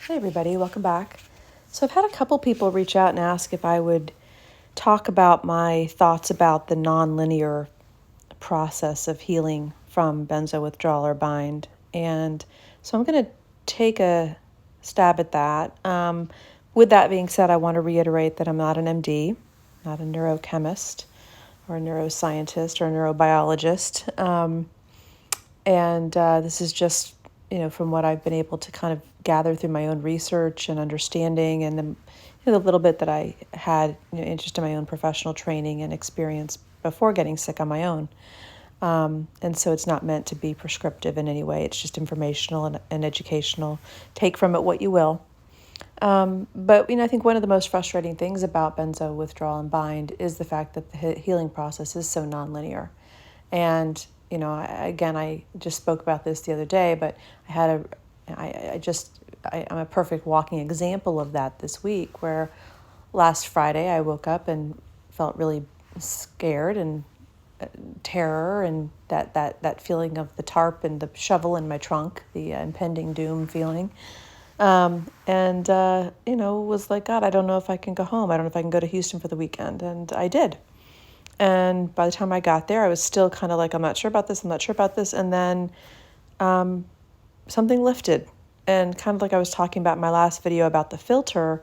Hey everybody, welcome back. So I've had a couple people reach out and ask if I would talk about my thoughts about the nonlinear process of healing from benzo withdrawal or bind. And so I'm going to take a stab at that. With that being said, I want to reiterate that I'm not an MD, not a neurochemist or a neuroscientist or a neurobiologist. This is just, from what I've been able to kind of gather through my own research and understanding, and the little bit that I had, interest in my own professional training and experience before getting sick on my own. And so it's not meant to be prescriptive in any way. It's just informational and educational. Take from it what you will. But I think one of the most frustrating things about benzo withdrawal and bind is the fact that the healing process is so nonlinear. And I just spoke about this the other day, but I'm a perfect walking example of that this week, where last Friday I woke up and felt really scared and terror, and that feeling of the tarp and the shovel in my trunk, the impending doom feeling. Was like, God, I don't know if I can go home. I don't know if I can go to Houston for the weekend. And I did. And by the time I got there, I was still kind of like, I'm not sure about this. And then something lifted. And kind of like I was talking about in my last video about the filter,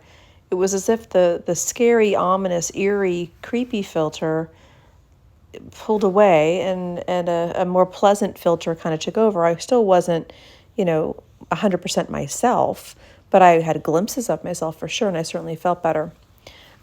it was as if the scary, ominous, eerie, creepy filter pulled away and a more pleasant filter kind of took over. I still wasn't, 100% myself, but I had glimpses of myself for sure, and I certainly felt better.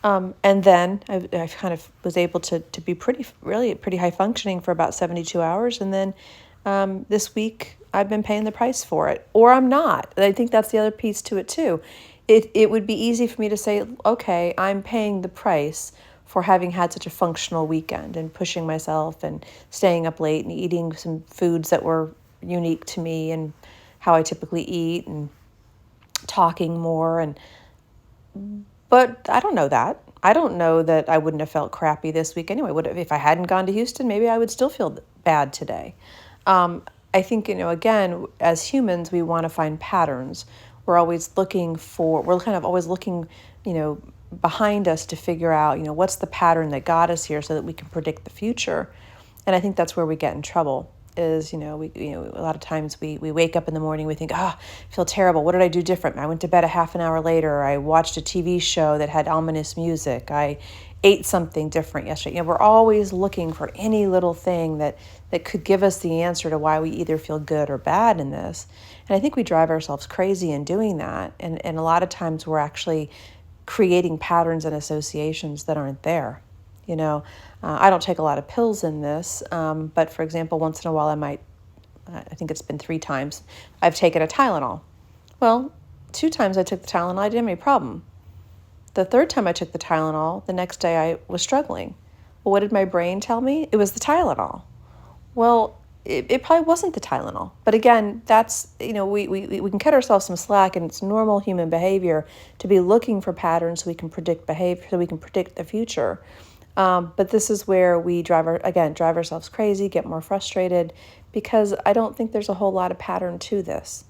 And then I kind of was able to be pretty high functioning for about 72 hours. And then this week I've been paying the price for it, or I'm not. And I think that's the other piece to it too. It would be easy for me to say, okay, I'm paying the price for having had such a functional weekend and pushing myself and staying up late and eating some foods that were unique to me and how I typically eat and talking more. But I don't know that. I don't know that I wouldn't have felt crappy this week anyway. If I hadn't gone to Houston, maybe I would still feel bad today. I think, again, as humans, we want to find patterns. We're kind of always looking, behind us to figure out, what's the pattern that got us here so that we can predict the future. And I think that's where we get in trouble. Is, a lot of times we wake up in the morning, we think, I feel terrible. What did I do different? I went to bed a half an hour later. I watched a TV show that had ominous music. I ate something different yesterday. We're always looking for any little thing that could give us the answer to why we either feel good or bad in this. And I think we drive ourselves crazy in doing that. And a lot of times we're actually creating patterns and associations that aren't there. I don't take a lot of pills in this, but for example, once in a while I think it's been 3 times, I've taken a Tylenol. Well, 2 times I took the Tylenol, I didn't have any problem. The 3rd time I took the Tylenol, the next day I was struggling. Well, what did my brain tell me? It was the Tylenol. Well, it probably wasn't the Tylenol. But again, that's, we can cut ourselves some slack, and it's normal human behavior to be looking for patterns so we can predict behavior, so we can predict the future. But this is where we drive ourselves crazy, get more frustrated, because I don't think there's a whole lot of pattern to this.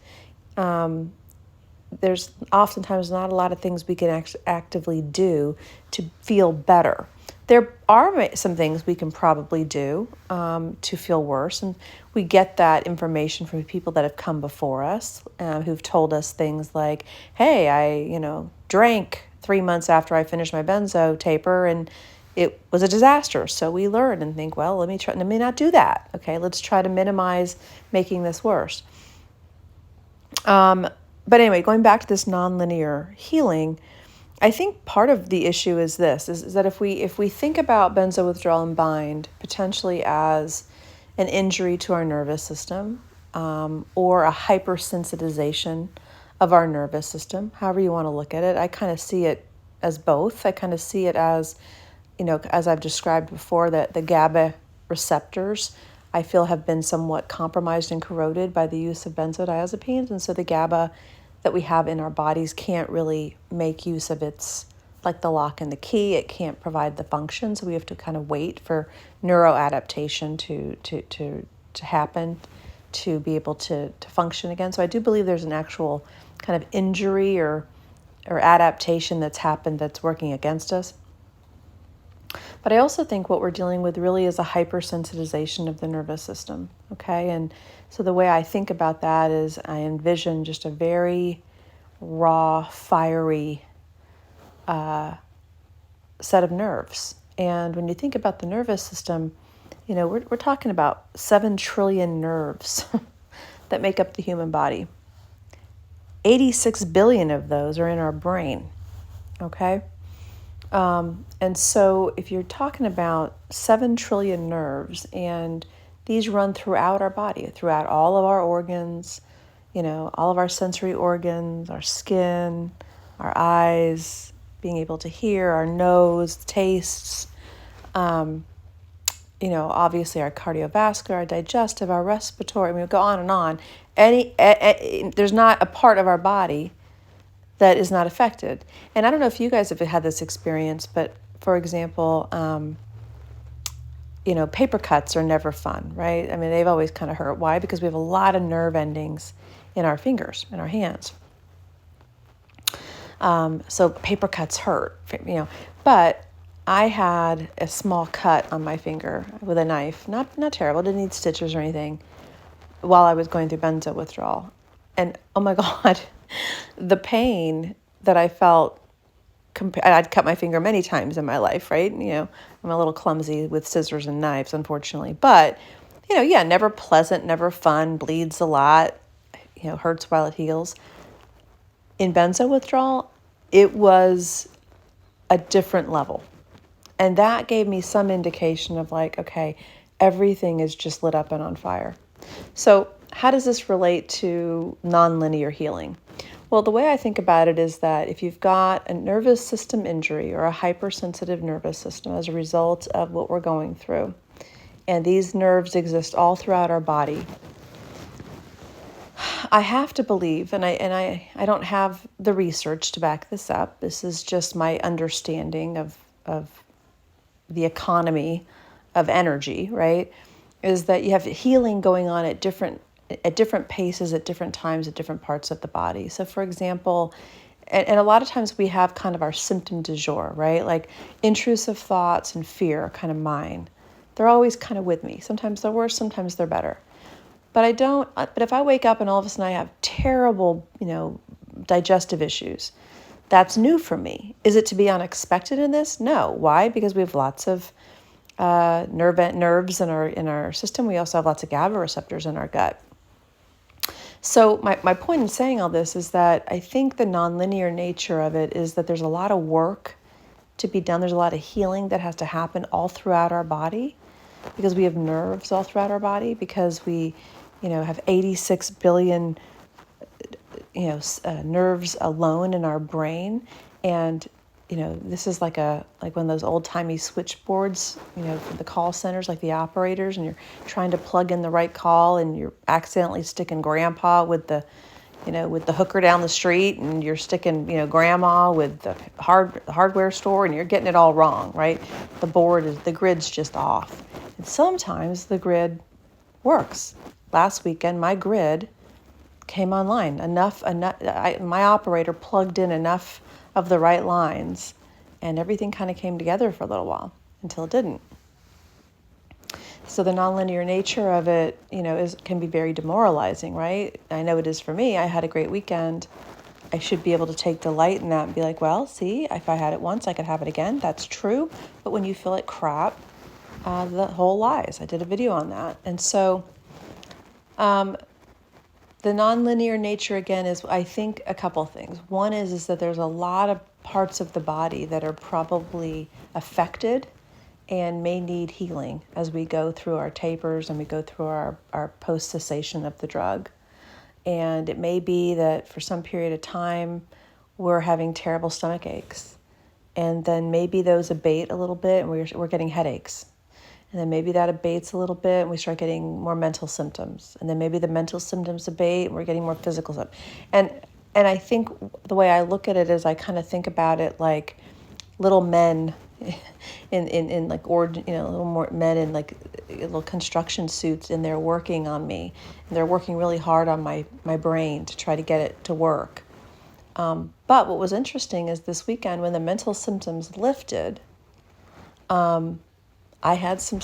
There's oftentimes not a lot of things we can actively do to feel better. There are some things we can probably do to feel worse, and we get that information from people that have come before us, who've told us things like, hey, I drank 3 months after I finished my benzo taper, and it was a disaster. So we learn and think, well, let me not do that. Okay, let's try to minimize making this worse. But anyway, going back to this nonlinear healing, I think part of the issue is this, is that if we think about benzo withdrawal and bind potentially as an injury to our nervous system, or a hypersensitization of our nervous system, however you want to look at it, I kind of see it as both. I kind of see it as, as I've described before, that the GABA receptors, I feel, have been somewhat compromised and corroded by the use of benzodiazepines. And so the GABA that we have in our bodies can't really make use of its, like the lock and the key. It can't provide the function. So we have to kind of wait for neuroadaptation to happen to be able to function again. So I do believe there's an actual kind of injury or adaptation that's happened that's working against us. But I also think what we're dealing with really is a hypersensitization of the nervous system, okay? And so the way I think about that is I envision just a very raw, fiery set of nerves. And when you think about the nervous system, we're talking about 7 trillion nerves that make up the human body. 86 billion of those are in our brain, okay? And so if you're talking about 7 trillion nerves, and these run throughout our body, throughout all of our organs, all of our sensory organs, our skin, our eyes, being able to hear, our nose, tastes, obviously our cardiovascular, our digestive, our respiratory, we go on and on. There's not a part of our body that is not affected. And I don't know if you guys have had this experience, but for example, paper cuts are never fun, right? I mean, they've always kind of hurt. Why? Because we have a lot of nerve endings in our fingers, in our hands. So paper cuts hurt, but I had a small cut on my finger with a knife, not terrible, didn't need stitches or anything, while I was going through benzo withdrawal. And oh my God, the pain that I felt, I'd cut my finger many times in my life, right? I'm a little clumsy with scissors and knives, unfortunately. But, never pleasant, never fun, bleeds a lot, hurts while it heals. In benzo withdrawal, it was a different level. And that gave me some indication of okay, everything is just lit up and on fire. So how does this relate to nonlinear healing? Well, the way I think about it is that if you've got a nervous system injury or a hypersensitive nervous system as a result of what we're going through, and these nerves exist all throughout our body, I have to believe, and I don't have the research to back this up, this is just my understanding of the economy of energy, right, is that you have healing going on at different paces, at different times, at different parts of the body. So for example, and a lot of times we have kind of our symptom du jour, right? Like intrusive thoughts and fear are kind of mine. They're always kind of with me. Sometimes they're worse, sometimes they're better. But if I wake up and all of a sudden I have terrible, digestive issues, that's new for me. Is it to be unexpected in this? No. Why? Because we have lots of nerves in our system. We also have lots of GABA receptors in our gut. So my point in saying all this is that I think the nonlinear nature of it is that there's a lot of work to be done. There's a lot of healing that has to happen all throughout our body because we have nerves all throughout our body, because we, have 86 billion, nerves alone in our brain. And this is like one of those old-timey switchboards, for the call centers, like the operators, and you're trying to plug in the right call and you're accidentally sticking grandpa with the hooker down the street, and you're sticking, grandma with the hardware store, and you're getting it all wrong, right? The grid's just off. And sometimes the grid works. Last weekend, my grid came online. My operator plugged in enough of the right lines, and everything kind of came together for a little while until it didn't. So the nonlinear nature of it, can be very demoralizing, right? I know it is for me. I had a great weekend. I should be able to take delight in that and be like, well, see, if I had it once, I could have it again. That's true. But when you feel like crap, the whole lies. I did a video on that. And so the nonlinear nature, again, is, I think, a couple things. One is that there's a lot of parts of the body that are probably affected and may need healing as we go through our tapers and we go through our post-cessation of the drug. And it may be that for some period of time, we're having terrible stomach aches. And then maybe those abate a little bit and we're getting headaches. And then maybe that abates a little bit and we start getting more mental symptoms. And then maybe the mental symptoms abate and we're getting more physical symptoms. And I think the way I look at it is I kind of think about it like little men in like, little more men in like little construction suits, and they're working on me. And they're working really hard on my brain to try to get it to work. But what was interesting is this weekend when the mental symptoms lifted, I had some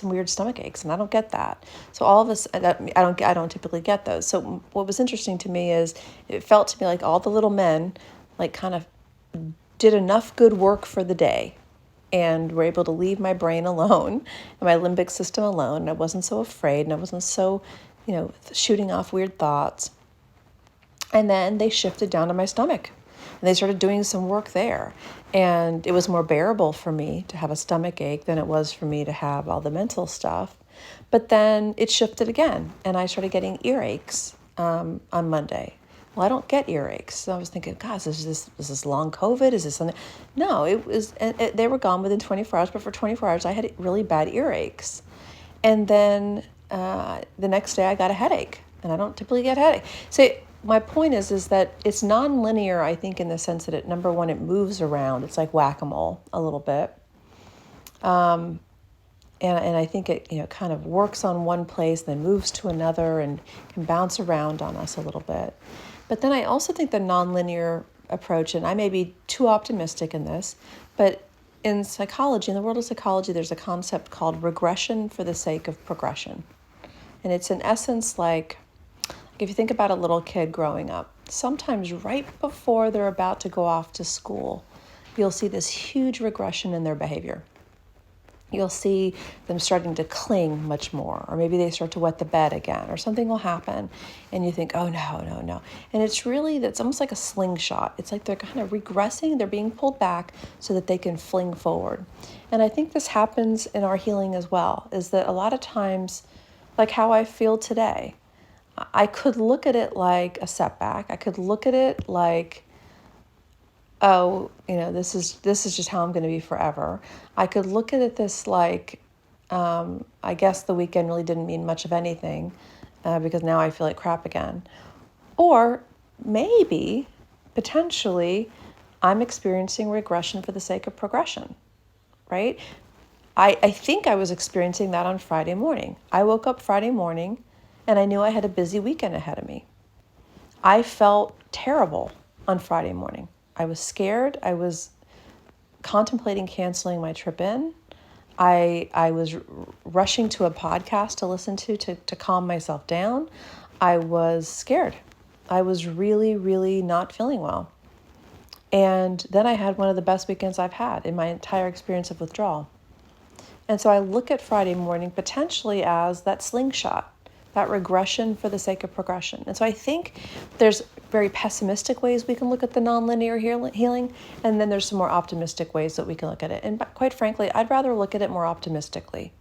weird stomach aches, and I don't get that. So all of us, I don't typically get those. So what was interesting to me is it felt to me like all the little men, like kind of did enough good work for the day, and were able to leave my brain alone and my limbic system alone. And I wasn't so afraid, and I wasn't so, shooting off weird thoughts. And then they shifted down to my stomach, and they started doing some work there. And it was more bearable for me to have a stomach ache than it was for me to have all the mental stuff. But then it shifted again, and I started getting earaches on Monday. Well, I don't get earaches. So I was thinking, gosh, is this long COVID? Is this something? No, they were gone within 24 hours, but for 24 hours I had really bad earaches. And then the next day I got a headache, and I don't typically get a headache. So my point is that it's nonlinear, I think, in the sense that number one, it moves around. It's like whack-a-mole a little bit. And I think it kind of works on one place, then moves to another, and can bounce around on us a little bit. But then I also think the nonlinear approach, and I may be too optimistic in this, but in psychology, in the world of psychology, there's a concept called regression for the sake of progression. And it's in essence like if you think about a little kid growing up, sometimes right before they're about to go off to school, you'll see this huge regression in their behavior. You'll see them starting to cling much more, or maybe they start to wet the bed again, or something will happen, and you think, oh, no. And it's almost like a slingshot. It's like they're kind of regressing, they're being pulled back so that they can fling forward. And I think this happens in our healing as well, is that a lot of times, like how I feel today, I could look at it like a setback. I could look at it like, oh, this is just how I'm going to be forever. I could look at this like, I guess the weekend really didn't mean much of anything because now I feel like crap again. Or maybe, potentially, I'm experiencing regression for the sake of progression, right? I think I was experiencing that on Friday morning. I woke up Friday morning and I knew I had a busy weekend ahead of me. I felt terrible on Friday morning. I was scared. I was contemplating canceling my trip in. I was rushing to a podcast to listen to calm myself down. I was scared. I was really, really not feeling well. And then I had one of the best weekends I've had in my entire experience of withdrawal. And so I look at Friday morning potentially as that slingshot, that regression for the sake of progression. And so I think there's very pessimistic ways we can look at the nonlinear healing, and then there's some more optimistic ways that we can look at it. And quite frankly, I'd rather look at it more optimistically.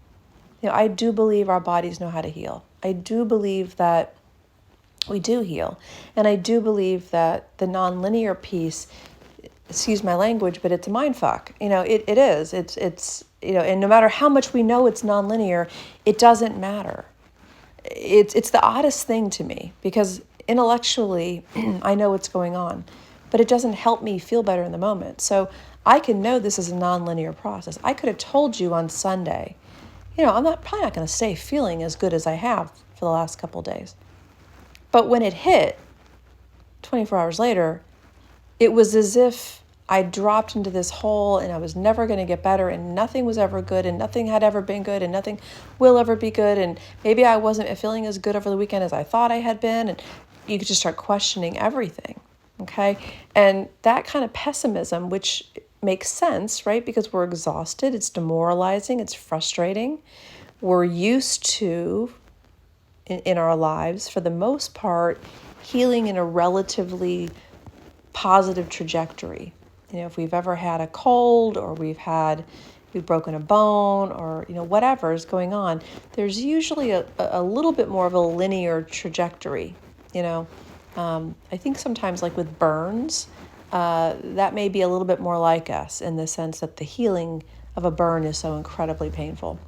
I do believe our bodies know how to heal. I do believe that we do heal. And I do believe that the nonlinear piece, excuse my language, but it's a mind fuck. It is. It's and no matter how much we know it's nonlinear, it doesn't matter. It's the oddest thing to me because intellectually I know what's going on, but it doesn't help me feel better in the moment. So I can know this is a nonlinear process. I could have told you on Sunday, I'm probably not going to stay feeling as good as I have for the last couple of days. But when it hit 24 hours later, it was as if I dropped into this hole and I was never going to get better, and nothing was ever good, and nothing had ever been good, and nothing will ever be good. And maybe I wasn't feeling as good over the weekend as I thought I had been. And you could just start questioning everything. Okay. And that kind of pessimism, which makes sense, right? Because we're exhausted. It's demoralizing. It's frustrating. We're used to, in our lives, for the most part, healing in a relatively positive trajectory. If we've ever had a cold, or we've broken a bone, or whatever is going on, there's usually a little bit more of a linear trajectory. I think sometimes, like with burns, that may be a little bit more like us in the sense that the healing of a burn is so incredibly painful.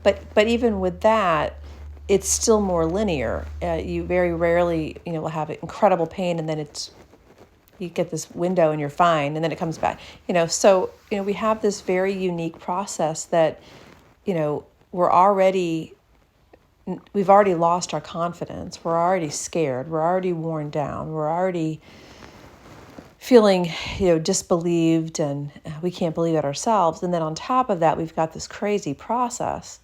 But even with that, it's still more linear. You very rarely will have incredible pain, and then you get this window and you're fine, and then it comes back. So we have this very unique process that we're already we've already lost our confidence. We're already scared. We're already worn down. We're already feeling, disbelieved, and we can't believe it ourselves. And then on top of that, we've got this crazy process.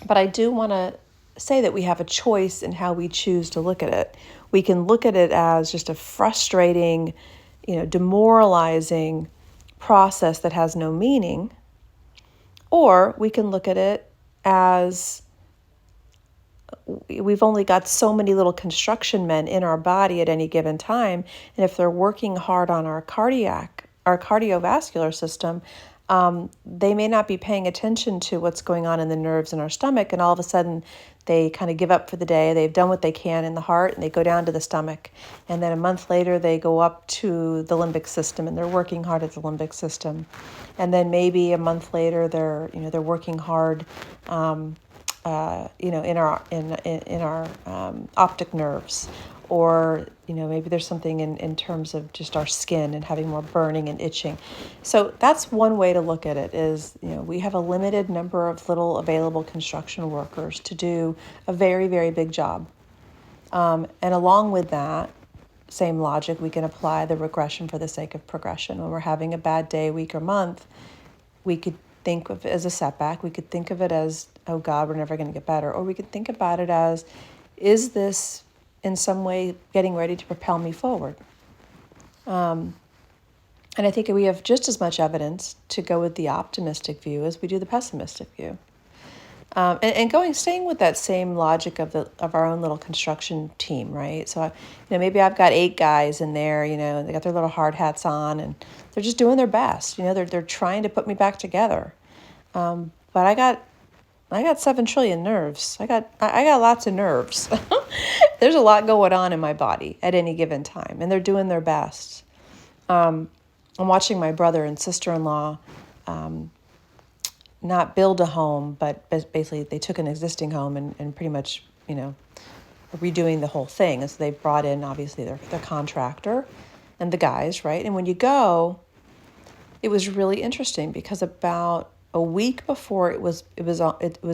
But I do want to say that we have a choice in how we choose to look at it. We can look at it as just a frustrating, demoralizing process that has no meaning, or we can look at it as we've only got so many little construction men in our body at any given time, and if they're working hard on our cardiovascular system, they may not be paying attention to what's going on in the nerves in our stomach, and all of a sudden they kind of give up for the day. They've done what they can in the heart, and they go down to the stomach, and then a month later they go up to the limbic system, and they're working hard at the limbic system, and then maybe a month later they're working hard in our optic nerves, or maybe there's something in terms of just our skin and having more burning and itching. So that's one way to look at it. Is we have a limited number of little available construction workers to do a very, very big job, and along with that same logic, we can apply the regression for the sake of progression. When we're having a bad day, week, or month, we could think of it as a setback. We could think of it as, oh God, we're never going to get better. Or we could think about it as, is this in some way getting ready to propel me forward? And I think we have just as much evidence to go with the optimistic view as we do the pessimistic view. Staying with that same logic of our own little construction team, right? So, maybe I've got 8 guys in there, and they got their little hard hats on, and they're just doing their best. They're trying to put me back together. But I got 7 trillion nerves. I got lots of nerves. There's a lot going on in my body at any given time, and they're doing their best. I'm watching my brother and sister-in-law not build a home, but basically they took an existing home and pretty much, redoing the whole thing. And so they brought in, obviously, their contractor and the guys, right? And when you go, it was really interesting because about a week before it was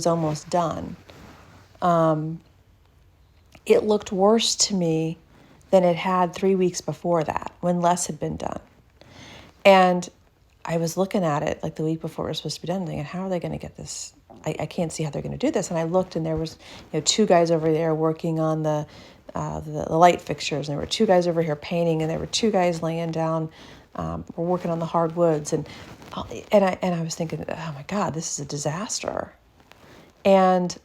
almost done, it looked worse to me than it had 3 weeks before that, when less had been done. And I was looking at it like the week before it was supposed to be done, thinking, how are they going to get this? I can't see how they're going to do this. And I looked, and there was 2 guys over there working on the light fixtures, and there were 2 guys over here painting, and there were 2 guys laying down, working on the hardwoods, and I was thinking, oh my God, this is a disaster. And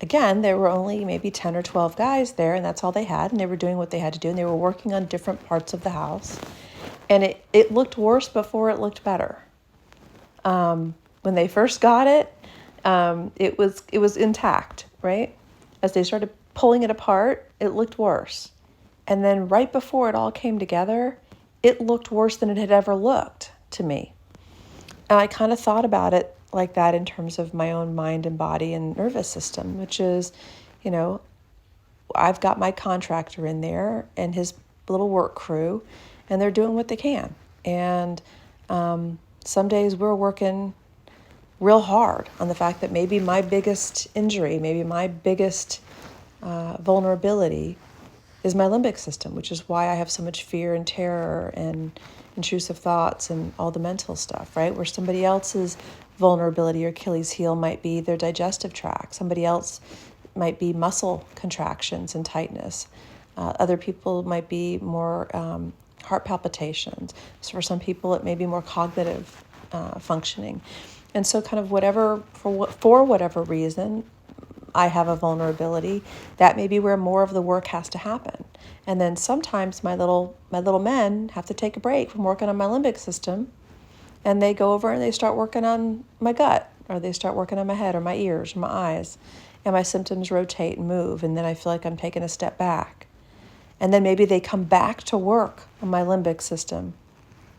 again, there were only maybe 10 or 12 guys there, and that's all they had, and they were doing what they had to do, and they were working on different parts of the house. And it looked worse before it looked better. When they first got it, it was intact, right? As they started pulling it apart, it looked worse. And then right before it all came together, it looked worse than it had ever looked to me. And I kind of thought about it like that in terms of my own mind and body and nervous system, which is, I've got my contractor in there and his little work crew, and they're doing what they can. And some days we're working real hard on the fact that maybe my biggest injury, maybe my biggest vulnerability is my limbic system, which is why I have so much fear and terror and intrusive thoughts and all the mental stuff, right? Where somebody else's vulnerability or Achilles heel might be their digestive tract. Somebody else might be muscle contractions and tightness. Other people might be more heart palpitations. So for some people, it may be more cognitive functioning. And so kind of for whatever reason, I have a vulnerability, that may be where more of the work has to happen. And then sometimes my little men have to take a break from working on my limbic system, and they go over and they start working on my gut, or they start working on my head or my ears or my eyes, and my symptoms rotate and move, and then I feel like I'm taking a step back. And then maybe they come back to work on my limbic system.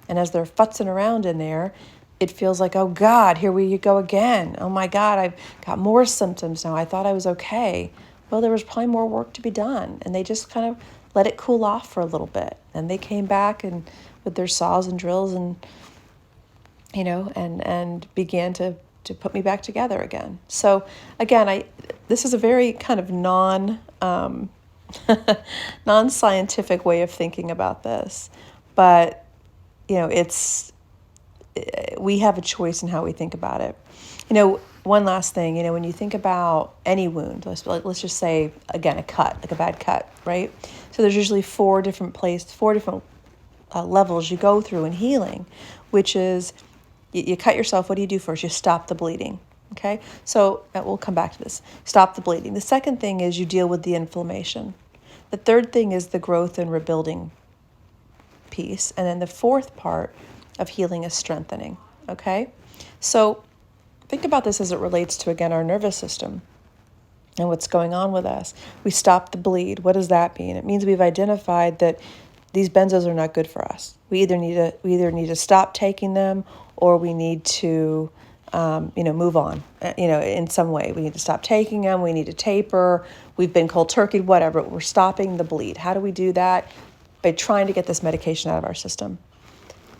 And as they're futzing around in there, it feels like, oh God, here we go again. Oh my God, I've got more symptoms now. I thought I was okay. Well, there was probably more work to be done. And they just kind of let it cool off for a little bit. And they came back and with their saws and drills and, and began to put me back together again. So again, this is a very kind of non-scientific way of thinking about this, but we have a choice in how we think about it. One last thing, when you think about any wound, let's just say, again, a cut, like a bad cut, right? So there's usually four different levels you go through in healing, which is you cut yourself. What do you do first? You stop the bleeding. Okay, so we'll come back to this. Stop the bleeding. The second thing is you deal with the inflammation. The third thing is the growth and rebuilding piece. And then the fourth part of healing is strengthening. Okay, so think about this as it relates to, again, our nervous system and what's going on with us. We stop the bleed. What does that mean? It means we've identified that these benzos are not good for us. We either need to stop taking them, or we need to move on, in some way. We need to stop taking them. We need to taper. We've been cold turkeyed, whatever. We're stopping the bleed. How do we do that? By trying to get this medication out of our system.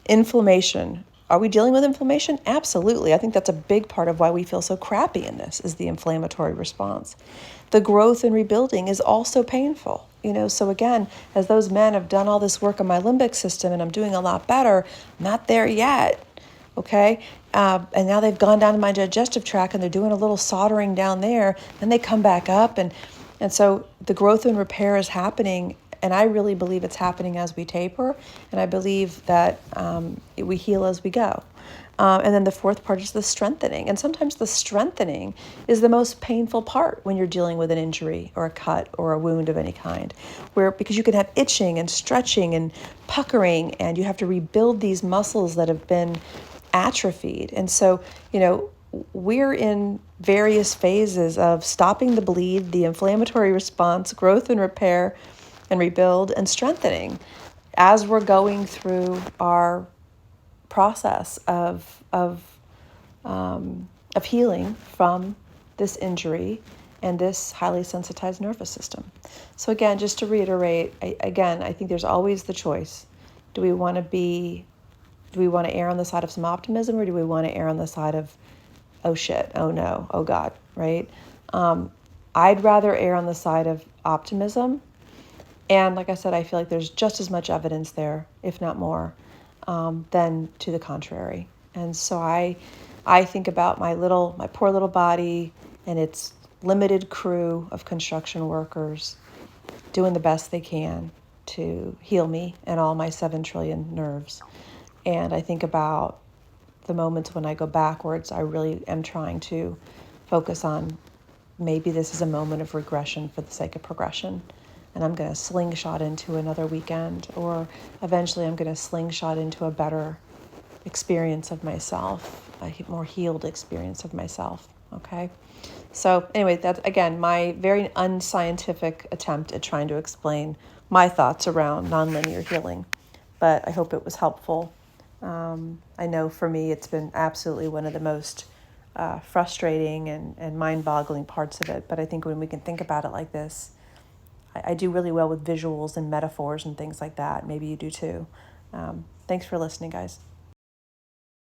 Inflammation. Are we dealing with inflammation? Absolutely. I think that's a big part of why we feel so crappy in this, is the inflammatory response. The growth and rebuilding is also painful. So again, as those men have done all this work on my limbic system and I'm doing a lot better, I'm not there yet. Okay. And now they've gone down to my digestive tract and they're doing a little soldering down there. Then they come back up. And so the growth and repair is happening. And I really believe it's happening as we taper. And I believe that we heal as we go. And then the fourth part is the strengthening. And sometimes the strengthening is the most painful part when you're dealing with an injury or a cut or a wound of any kind, because you can have itching and stretching and puckering, and you have to rebuild these muscles that have been atrophied. And so, we're in various phases of stopping the bleed, the inflammatory response, growth and repair, and rebuild and strengthening as we're going through our process of healing from this injury and this highly sensitized nervous system. So again, just to reiterate, I think there's always the choice. Do we want to err on the side of some optimism, or do we want to err on the side of, oh shit, oh no, oh God, right? I'd rather err on the side of optimism. And like I said, I feel like there's just as much evidence there, if not more, than to the contrary. And so I think about my poor little body and its limited crew of construction workers doing the best they can to heal me and all my 7 trillion nerves. And I think about the moments when I go backwards. I really am trying to focus on, maybe this is a moment of regression for the sake of progression. And I'm going to slingshot into another weekend, or eventually I'm going to slingshot into a better experience of myself, a more healed experience of myself. Okay. So anyway, that's, again, my very unscientific attempt at trying to explain my thoughts around nonlinear healing, but I hope it was helpful. I know for me, it's been absolutely one of the most frustrating and mind-boggling parts of it. But I think when we can think about it like this, I do really well with visuals and metaphors and things like that. Maybe you do too. Thanks for listening, guys.